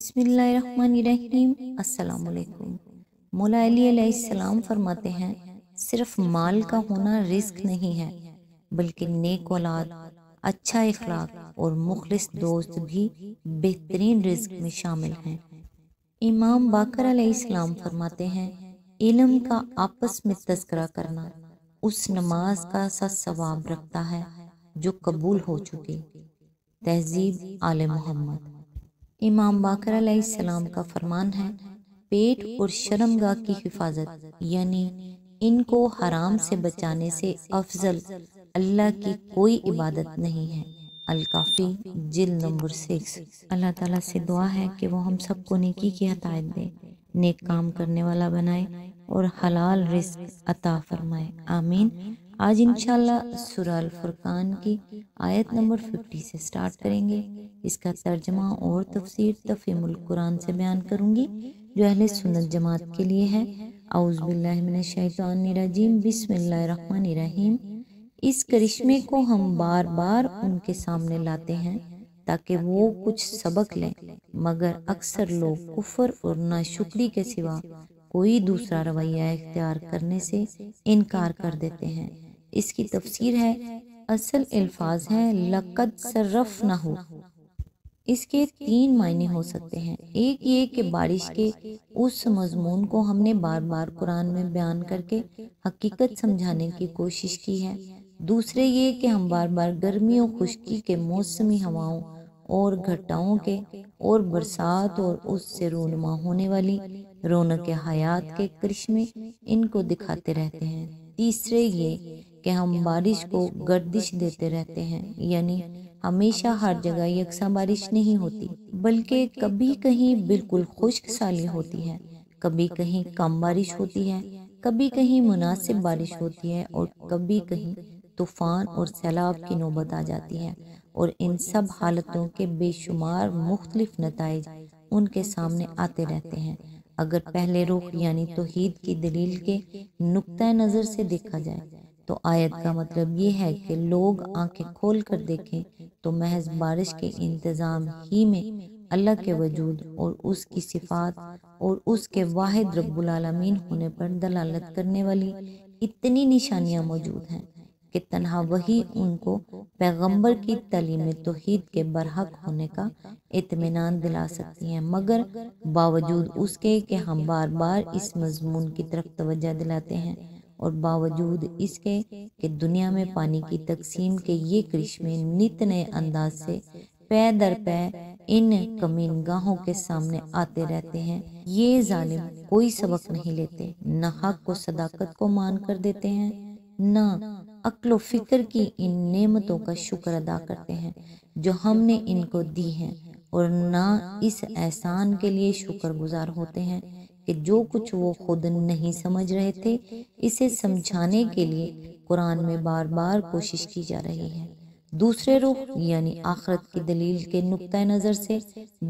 बिस्मिल्लाहिर्रहमानिर्रहीम। अस्सलाम वालेकुम। मौला अली अलैहिस्सलाम फरमाते हैं, सिर्फ माल का होना रिस्क नहीं है, बल्कि नेक औलाद, अच्छा इखलाक और मुखलिस दोस्त भी बेहतरीन रिस्क में शामिल हैं। इमाम बाकर अलैहिस्सलाम फरमाते हैं, इल्म का आपस में तज़किरा करना उस नमाज का सा सवाब रखता है जो कबूल हो चुकी। तहजीब आले मोहम्मद। इमाम बाकर अलैहिस्सलाम का फरमान है, पेट और शर्मगाह की हिफाजत यानी इनको हराम से बचाने से अफजल अल्लाह की कोई इबादत नहीं है। अल-काफ़ी जिल्द नंबर 6। अल्लाह ताला से दुआ है कि वो हम सबको नेकी की हदायत दे, नेक काम करने वाला बनाए और हलाल रिस्क अता फरमाए। आमीन। आज इंशाल्लाह सूरह अल फुरकान की आयत नंबर 50 से स्टार्ट करेंगे। इसका तर्जमा और तफसीर तफहीमुल कुरान से बयान करूंगी जो अहले सुन्नत जमात के लिए है। औज़ु बिल्लाहि मिनश शैतानिर रजीम। बिस्मिल्लाहिर्रहमानिर्रहीम। इस करिश्मे को हम बार बार उनके सामने लाते हैं ताकि वो कुछ सबक लें, मगर अक्सर लोग कुफ्र और नाशुक्री के सिवा कोई दूसरा रवैया इख्तियार करने से इनकार कर देते हैं। इसकी तफसीर है, असल अल्फाज हैं लक़द सर्रफ़नाहु। इसके 3 मायने हो सकते हैं। एक ये कि बारिश के उस मजमून को हमने बार बार कुरान में बयान करके हकीकत समझाने की कोशिश की है। दूसरे ये कि हम बार बार गर्मी और खुश्की के मौसमी हवाओं और घटाओं के और बरसात और उससे रूनुमा होने वाली रौनक हयात के करिश्मे इनको दिखाते रहते हैं। तीसरे ये कि हम बारिश को गर्दिश देते रहते हैं, यानी हमेशा हर जगह यकसा बारिश नहीं होती, बल्कि कभी कहीं बिल्कुल खुश्क साली होती है, कभी कहीं कम बारिश होती है, कभी कहीं मुनासिब बारिश होती है और कभी कहीं तूफान और सैलाब की नौबत आ जाती है। और इन सब हालतों के बेशुमार मुख्तलिफ नताइज उनके सामने आते रहते हैं। अगर पहले रुख यानी तौहीद की दलील के नुक्ता नज़र से देखा जाए तो आयत का मतलब ये है कि लोग आंखें खोल कर देखें तो महज बारिश के इंतज़ाम ही में अल्लाह के वजूद और उसकी सिफात और उसके वाहिद रब्बुल आलमीन होने पर दलालत करने वाली इतनी निशानियां मौजूद हैं कि तन्हा वही उनको पैगंबर की तालीम तौहीद के बरहक होने का इत्मीनान दिला सकती हैं। मगर बावजूद उसके कि हम बार बार इस मजमून की तरफ तवज्जो दिलाते हैं और बावजूद इसके कि दुनिया में पानी की तकसीम के ये करिश्मे नित नए अंदाज से पै दर पै इन कमीनगाहों के सामने आते रहते हैं, ये जालिम कोई सबक नहीं लेते, न हक को सदाकत को मान कर देते हैं, न अक्ल फिक्र की इन नेमतों का शुक्र अदा करते हैं जो हमने इनको दी हैं, और न इस एहसान के लिए शुक्रगुजार होते हैं कि जो कुछ वो खुद नहीं समझ रहे थे इसे समझाने के लिए कुरान में बार बार कोशिश की जा रही है। दूसरे रुख यानी आखिरत की दलील के नुक्ता नज़र से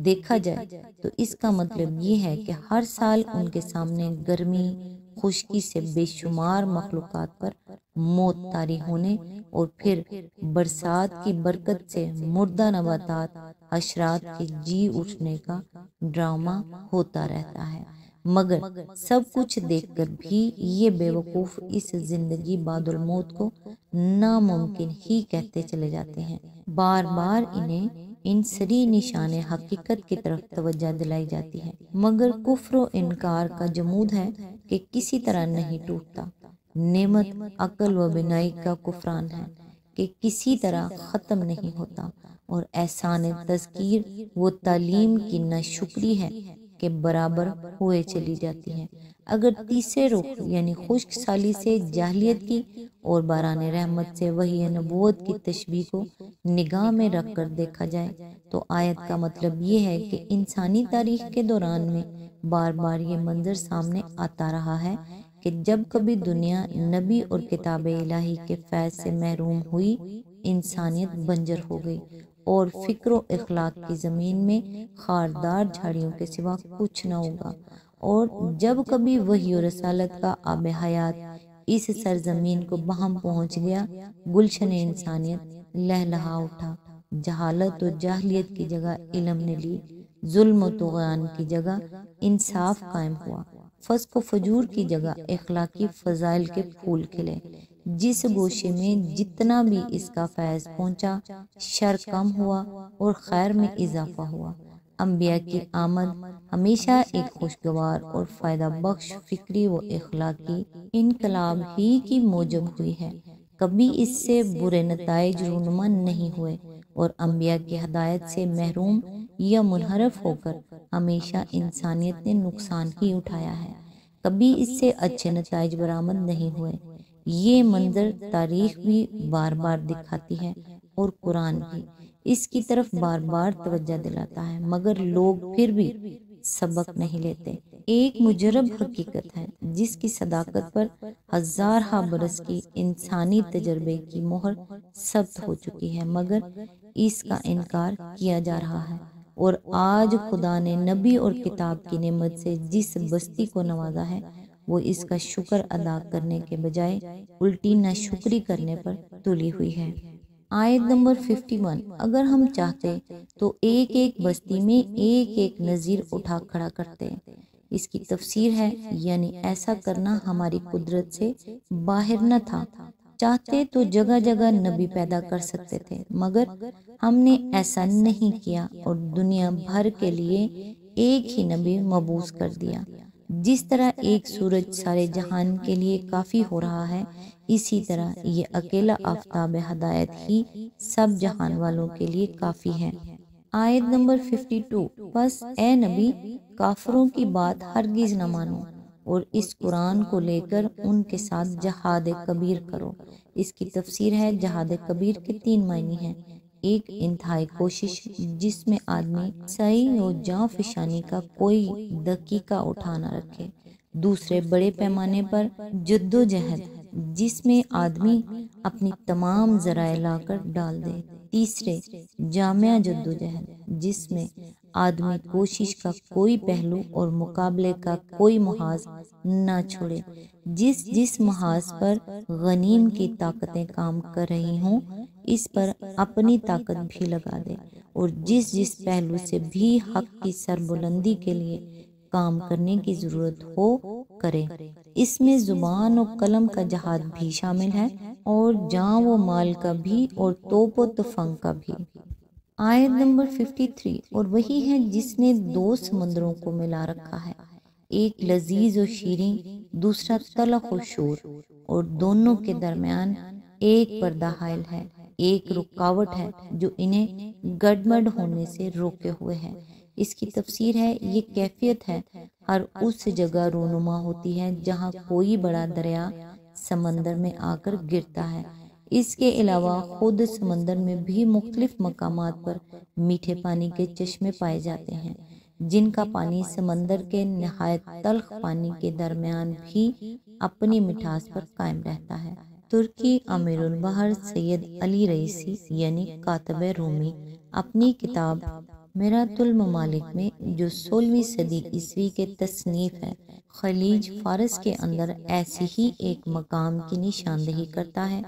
देखा जाए तो इसका मतलब ये है कि हर साल उनके सामने गर्मी खुश्की से बेशुमार मखलूक़ात पर मौत तारी होने और फिर बरसात की बरकत से मुर्दा नबातात हशरात के जी उठने का ड्रामा होता रहता है। मगर सब कुछ देखकर भी ये बेवकूफ़ इस जिंदगी बादुल मौत को नामुमकिन ही कहते चले जाते हैं। बार बार इन्हें इन सरी निशाने हकीकत की तरफ तवज्जो दिलाई जाती है, मगर कुफ्र व इनकार का जमूद है कि किसी तरह नहीं टूटता। नेमत अकल व बिनाई का कुफरान है कि किसी तरह ख़त्म नहीं होता, और एहसान तज़कीर वो तालीम की नाशुक्री है के बराबर हुए चली जाती है। अगर तीसरे रुख यानी खुश्क साली से जाहलियत की और बारान रहमत से वही नबूवत की तशबीह को निगाह में रख कर देखा जाए तो आयत का मतलब ये है कि इंसानी तारीख के दौरान में बार बार ये मंजर सामने आता रहा है कि जब कभी दुनिया नबी और किताब इलाही के फैज़ से महरूम हुई, इंसानियत बंजर हो गई और फिक्र इखलाक की ज़मीन में खारदार झाड़ियों के सिवा कुछ न होगा। और जब कभी वही और रसालत का आब हयात इस सरजमीन को बहम पहुँच गया, गुलशन इंसानियत लहलहा उठा, जहालत और जाहलियत की जगह इल्म ने ली, ظلم و طغیان کی جگہ انصاف قائم ہوا، فسق و فجور کی جگہ اخلاقی فضائل کے پھول کھلے۔ جس گوشے میں جتنا بھی اس کا فیض پہنچا، شر کم ہوا اور خیر میں اضافہ ہوا۔ انبیاء کی آمد ہمیشہ ایک خوشگوار اور فائدہ بخش فکری و اخلاقی انقلاب ہی کی موجب ہوئی ہے، کبھی اس سے برے نتائج رونما نہیں ہوئے، اور انبیاء کی ہدایت سے محروم یا منحرف ہو کر ہمیشہ انسانیت نے نقصان ہی اٹھایا ہے، کبھی اس سے اچھے نتائج برآمد نہیں ہوئے۔ یہ منظر تاریخ بھی بار بار دکھاتی ہے اور قرآن بھی اس کی طرف بار بار توجہ دلاتا ہے، مگر لوگ پھر بھی سبق نہیں لیتے۔ ایک مجرب حقیقت ہے جس کی صداقت پر ہزارہ برس کی انسانی تجربے کی مہر ثبت ہو چکی ہے، مگر اس کا انکار کیا جا رہا ہے۔ اور آج خدا نے نبی اور کتاب کی نعمت سے جس بستی کو نوازا ہے، وہ اس کا شکر ادا کرنے کے بجائے الٹی ناشکری کرنے پر تلی ہوئی ہے۔ آیت نمبر 51، اگر ہم چاہتے تو ایک ایک بستی میں ایک ایک نذیر اٹھا کھڑا کرتے۔ اس کی تفسیر ہے، یعنی ایسا کرنا ہماری قدرت سے باہر نہ تھا، چاہتے تو جگہ جگہ نبی پیدا کر سکتے تھے، مگر ہم نے ایسا نہیں کیا اور دنیا بھر کے لیے ایک ہی نبی مبعوث کر دیا۔ جس طرح ایک سورج سارے جہان کے لیے کافی ہو رہا ہے، اسی طرح یہ اکیلا آفتاب ہدایت ہی سب جہان والوں کے لیے کافی ہے۔ آیت نمبر 52، پس اے نبی کافروں کی بات ہرگز نہ مانو اور اس قرآن کو لے کر ان کے ساتھ جہاد کبیر کرو۔ اس کی تفسیر ہے، جہاد کبیر کے 3 معنی ہیں۔ ایک انتہائی کوشش جس میں آدمی سعی و جاں فشانی کا کوئی دقیقہ اٹھا نہ رکھے۔ دوسرے بڑے پیمانے پر جد و جہد جس میں آدمی اپنی تمام ذرائع لا کر ڈال دے۔ تیسرے جامع جد و جہد جس میں آدمی کوشش کا کوئی پہلو اور مقابلے کا کوئی محاذ نہ چھوڑے۔ جس محاذ پر غنیم کی طاقتیں کام کر رہی ہوں، اس پر اپنی طاقت بھی لگا دے، اور جس پہلو سے بھی حق کی سربلندی کے لیے کام کرنے کی ضرورت ہو کرے۔ اس میں زبان و قلم کا جہاد بھی شامل ہے، اور جاں و مال کا بھی، اور توپ و تفنگ کا بھی۔ آیت نمبر 53، اور وہی ہے جس نے 2 سمندروں کو ملا رکھا ہے، ایک لذیذ و شیریں، دوسرا تلخ و شور، اور دونوں کے درمیان ایک پردہ حائل ہے، ایک رکاوٹ ہے جو انہیں گڈمڈ ہونے سے روکے ہوئے ہے۔ اس کی تفسیر ہے، یہ کیفیت ہے ہر اس جگہ رونما ہوتی ہے جہاں کوئی بڑا دریا سمندر میں آ کر گرتا ہے۔ اس کے علاوہ خود سمندر میں بھی مختلف مقامات پر میٹھے پانی کے چشمے پائے جاتے ہیں، جن کا پانی سمندر کے نہایت تلخ پانی کے درمیان بھی اپنی مٹھاس پر قائم رہتا ہے۔ ترکی امیر البحر سید علی رئیسی یعنی کاتب رومی اپنی کتاب میرات الممالک میں، جو 16ویں صدی عیسوی کے تصنیف ہے، خلیج فارس کے اندر ایسی ہی ایک مقام کی نشاندہی کرتا ہے۔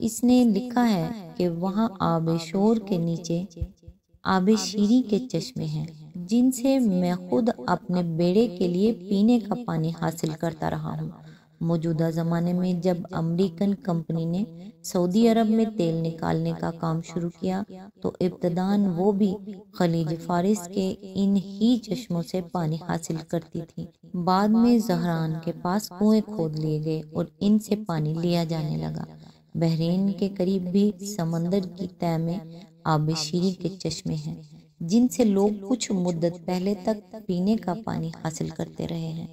اس نے لکھا ہے کہ وہاں آب شور کے نیچے آب شیریں کے چشمے ہیں، جن سے میں خود اپنے بیڑے کے لیے پینے کا پانی حاصل کرتا رہا ہوں۔ موجودہ زمانے میں جب امریکن کمپنی نے سعودی عرب میں تیل نکالنے کا کام شروع کیا، تو ابتداً وہ بھی خلیج فارس کے ان ہی چشموں سے پانی حاصل کرتی تھی۔ بعد میں زہران کے پاس کنویں کھود لیے گئے اور ان سے پانی لیا جانے لگا۔ بحرین کے قریب بھی سمندر کی تہہ میں آب شیریں کے چشمے ہیں، جن سے لوگ کچھ مدت پہلے تک پینے کا پانی حاصل کرتے رہے ہیں۔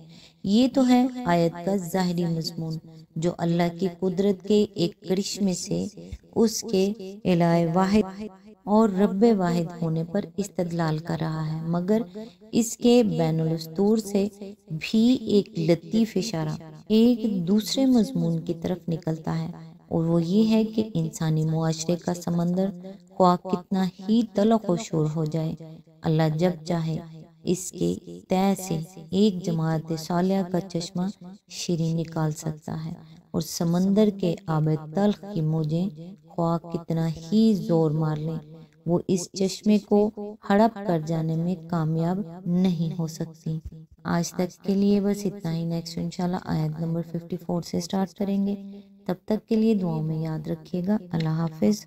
یہ تو ہے آیت کا ظاہری مضمون، جو اللہ کی قدرت کے ایک کرشمے سے اس کے الہ واحد اور رب واحد ہونے پر استدلال کر رہا ہے، مگر اس کے بین الاسطور سے بھی ایک لطیف اشارہ ایک دوسرے مضمون کی طرف نکلتا ہے، اور وہ یہ ہے کہ انسانی معاشرے کا سمندر خواہ کتنا ہی تلخ و شور ہو جائے، اللہ جب چاہے اس کے تہہ سے ایک جماعت صالحہ کا چشمہ شیریں نکال سکتا ہے، اور سمندر کے آب تلخ کی موجیں خواہ کتنا ہی زور مار لیں، وہ اس چشمے کو ہڑپ کر جانے میں کامیاب نہیں ہو سکتی۔ آج تک کے لیے بس اتنا ہی۔ نیکسٹ انشاءاللہ آیت نمبر 54 سے سٹارٹ کریں گے۔ تب تک کے لیے دعاؤں میں یاد رکھیے گا۔ اللہ حافظ۔